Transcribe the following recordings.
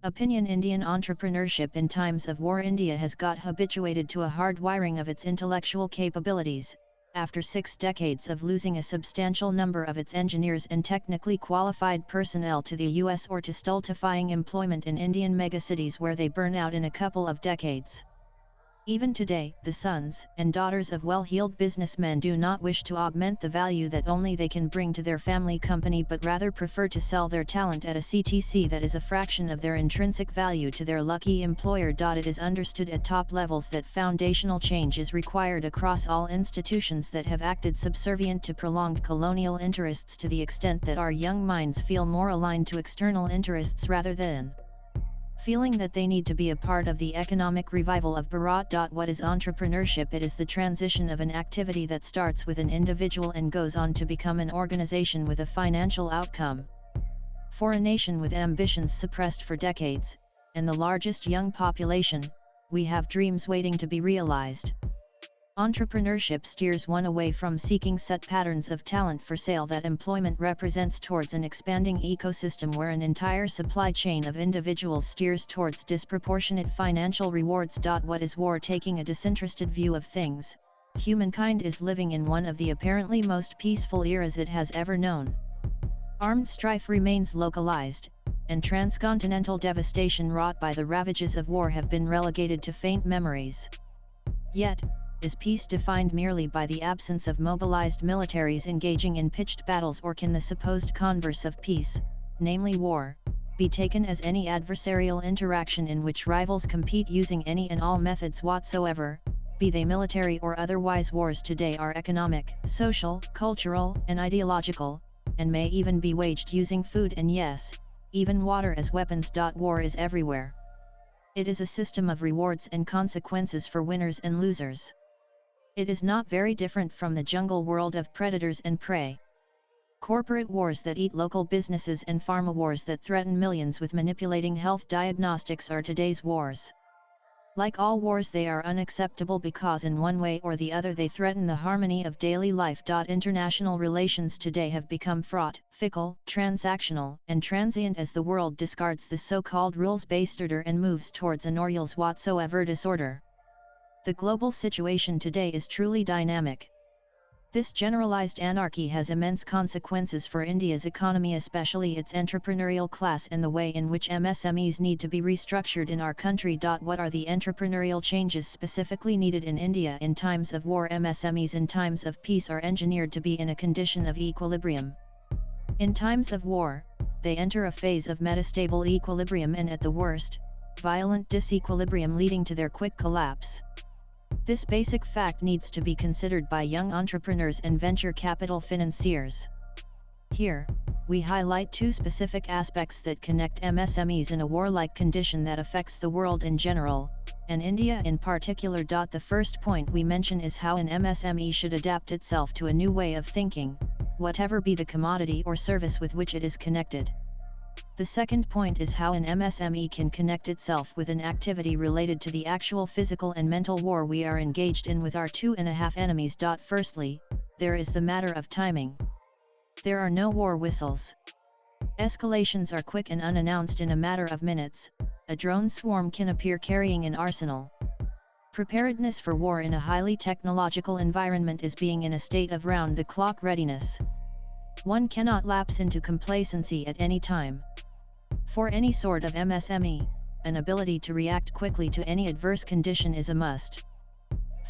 Opinion Indian entrepreneurship in times of war. India has got habituated to a hard wiring of its intellectual capabilities, after 6 decades of losing a substantial number of its engineers and technically qualified personnel to the US or to stultifying employment in Indian megacities where they burn out in a couple of decades. Even today, the sons and daughters of well-heeled businessmen do not wish to augment the value that only they can bring to their family company but rather prefer to sell their talent at a CTC that is a fraction of their intrinsic value to their lucky employer. It is understood at top levels that foundational change is required across all institutions that have acted subservient to prolonged colonial interests to the extent that our young minds feel more aligned to external interests rather than feeling that they need to be a part of the economic revival of Bharat. What is entrepreneurship? It is the transition of an activity that starts with an individual and goes on to become an organization with a financial outcome. For a nation with ambitions suppressed for decades, and the largest young population, we have dreams waiting to be realized. Entrepreneurship steers one away from seeking set patterns of talent for sale that employment represents towards an expanding ecosystem where an entire supply chain of individuals steers towards disproportionate financial rewards. What is war? Taking a disinterested view of things, humankind is living in one of the apparently most peaceful eras it has ever known. Armed strife remains localized, and transcontinental devastation wrought by the ravages of war have been relegated to faint memories. Yet, is peace defined merely by the absence of mobilized militaries engaging in pitched battles, or can the supposed converse of peace, namely war, be taken as any adversarial interaction in which rivals compete using any and all methods whatsoever, be they military or otherwise? Wars today are economic, social, cultural, and ideological, and may even be waged using food and yes, even water as weapons. War is everywhere. It is a system of rewards and consequences for winners and losers. It is not very different from the jungle world of predators and prey. Corporate wars that eat local businesses and pharma wars that threaten millions with manipulating health diagnostics are today's wars. Like all wars, they are unacceptable because in one way or the other they threaten the harmony of daily life. International relations today have become fraught, fickle, transactional, and transient as the world discards the so-called rules-based order and moves towards an Orwell's whatsoever disorder. The global situation today is truly dynamic. This generalized anarchy has immense consequences for India's economy, especially its entrepreneurial class, and the way in which MSMEs need to be restructured in our country. What are the entrepreneurial changes specifically needed in India in times of war? MSMEs in times of peace are engineered to be in a condition of equilibrium. In times of war, they enter a phase of metastable equilibrium and at the worst, violent disequilibrium leading to their quick collapse. This basic fact needs to be considered by young entrepreneurs and venture capital financiers. Here, we highlight 2 specific aspects that connect MSMEs in a warlike condition that affects the world in general, and India in particular. The first point we mention is how an MSME should adapt itself to a new way of thinking, whatever be the commodity or service with which it is connected. The second point is how an MSME can connect itself with an activity related to the actual physical and mental war we are engaged in with our 2.5 enemies. Firstly, there is the matter of timing. There are no war whistles. Escalations are quick and unannounced. In a matter of minutes, a drone swarm can appear carrying an arsenal. Preparedness for war in a highly technological environment is being in a state of round-the-clock readiness. One cannot lapse into complacency at any time. For any sort of MSME, an ability to react quickly to any adverse condition is a must.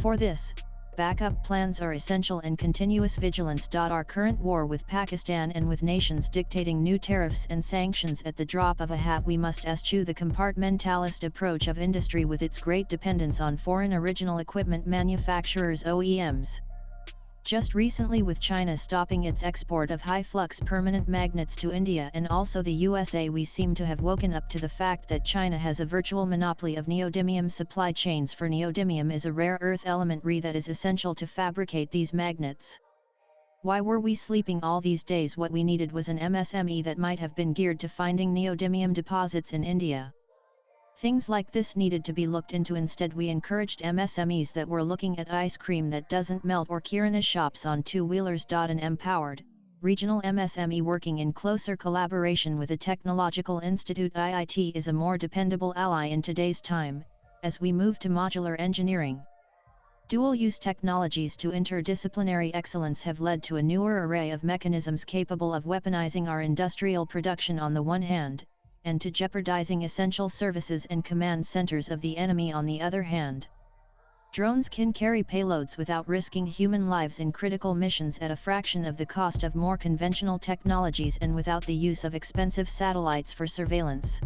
For this, backup plans are essential and continuous vigilance. Our current war with Pakistan and with nations dictating new tariffs and sanctions at the drop of a hat, we must eschew the compartmentalist approach of industry with its great dependence on foreign original equipment manufacturers (OEMs). Just recently, with China stopping its export of high-flux permanent magnets to India and also the USA, we seem to have woken up to the fact that China has a virtual monopoly of neodymium supply chains, for neodymium is a rare earth element that is essential to fabricate these magnets. Why were we sleeping all these days? What we needed was an MSME that might have been geared to finding neodymium deposits in India. Things like this needed to be looked into. Instead, we encouraged MSMEs that were looking at ice cream that doesn't melt or kirana shops on 2-wheelers. And empowered, regional MSME working in closer collaboration with a technological institute IIT is a more dependable ally in today's time, as we move to modular engineering. Dual-use technologies to interdisciplinary excellence have led to a newer array of mechanisms capable of weaponizing our industrial production on the one hand, and to jeopardizing essential services and command centers of the enemy on the other hand. Drones can carry payloads without risking human lives in critical missions at a fraction of the cost of more conventional technologies and without the use of expensive satellites for surveillance.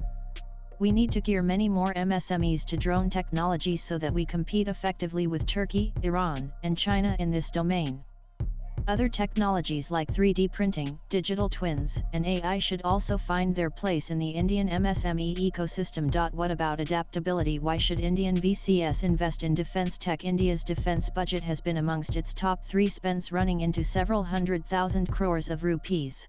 We need to gear many more MSMEs to drone technology so that we compete effectively with Turkey, Iran, and China in this domain. Other technologies like 3D printing, digital twins, and AI should also find their place in the Indian MSME ecosystem. What about adaptability? Why should Indian VCS invest in defense tech? India's defense budget has been amongst its top 3 spends, running into several 100,000 crores of rupees.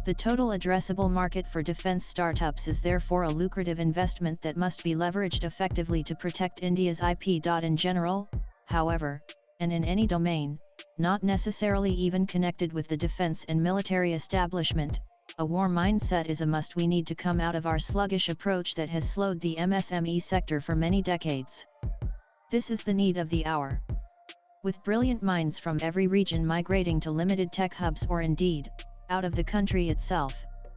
The total addressable market for defense startups is therefore a lucrative investment that must be leveraged effectively to protect India's IP. In general, however, and in any domain, not necessarily even connected with the defense and military establishment, a war mindset is a must. We need to come out of our sluggish approach that has slowed the MSME sector for many decades. This is the need of the hour. With brilliant minds from every region migrating to limited tech hubs or indeed, out of the country itself,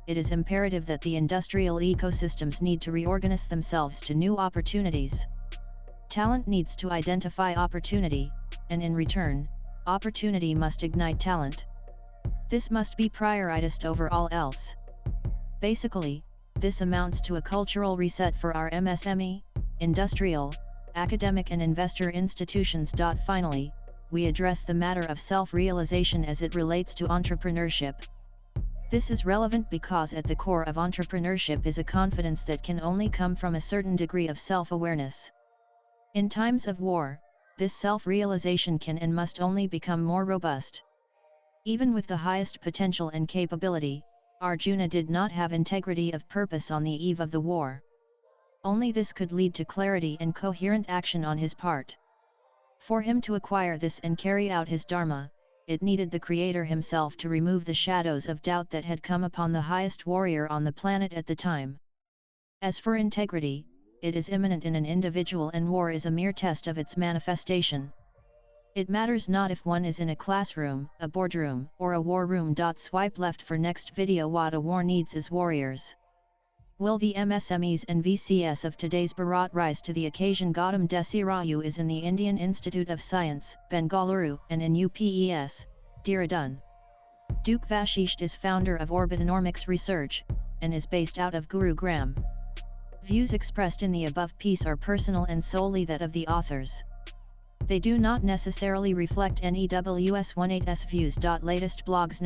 it is imperative that the industrial ecosystems need to reorganize themselves to new opportunities. Talent needs to identify opportunity, and in return, opportunity must ignite talent. This must be prioritized over all else. Basically, this amounts to a cultural reset for our MSME, industrial, academic and investor institutions. Finally, we address the matter of self-realization as it relates to entrepreneurship. This is relevant because at the core of entrepreneurship is a confidence that can only come from a certain degree of self-awareness. In times of war, this self-realization can and must only become more robust. Even with the highest potential and capability, Arjuna did not have integrity of purpose on the eve of the war. Only this could lead to clarity and coherent action on his part. For him to acquire this and carry out his dharma, it needed the Creator himself to remove the shadows of doubt that had come upon the highest warrior on the planet at the time. As for integrity, it is immanent in an individual, and war is a mere test of its manifestation. It matters not if one is in a classroom, a boardroom, or a war room. Swipe left for next video. What a war needs is warriors. Will the MSMEs and VCS of today's Bharat rise to the occasion? Gautam Desirayu is in the Indian Institute of Science, Bengaluru, and in UPES, Dehradun. Duke Vashisht is founder of Orbitonomics Research, and is based out of Gurugram. Views expressed in the above piece are personal and solely that of the authors. They do not necessarily reflect NEWS18's views. Latest blogs.